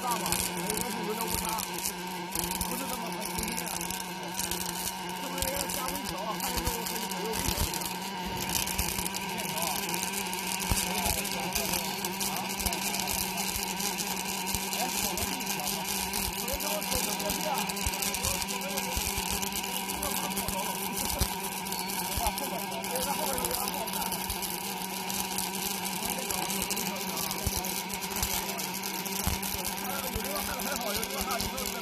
大嘛，有点误差，不是那么很明显。是不是要加微调啊？看这个左右微调一下。面条啊。哎，手能力强吗？别说手能过去啊！后边有点好看。有这个看的还好，有这个看，你说这个。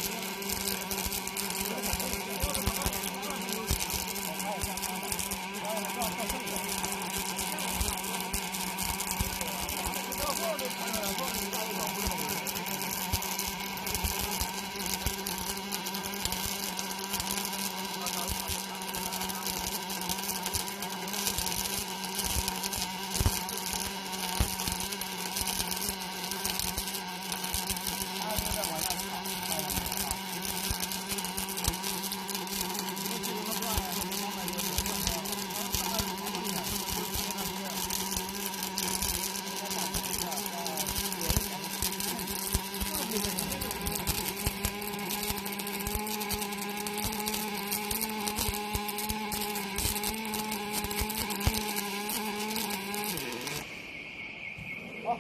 好，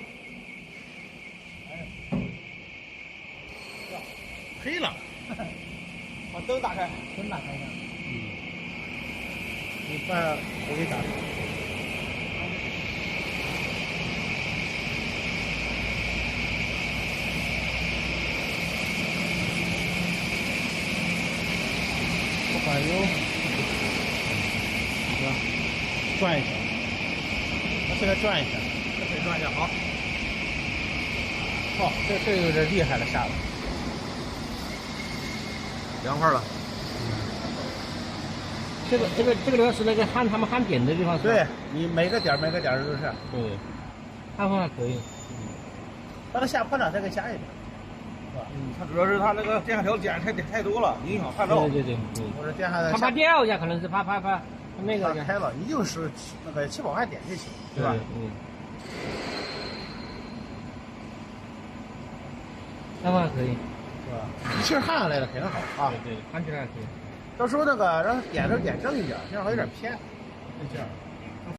黑了，把灯打开，灯打开一下。你把我给打开。不管油，是吧？转一下，把这个转一下，这可以转一下，好。哦，这有点厉害了，下了。凉快了。这个地方是那个焊他们焊点的地方是吧？对，你每个点都是。对，焊缝还可以。把它下破了，再给加一点。它主要是它那个电焊条剪太多了，影响焊料。对。我这电焊怕掉一下，可能是怕那个开了，你就是那个起保焊点就行，对吧？那么可以，是吧？一气焊下来了肯定好啊。对，焊起来可以。到时候那个让点正一点，这样有点偏，这样。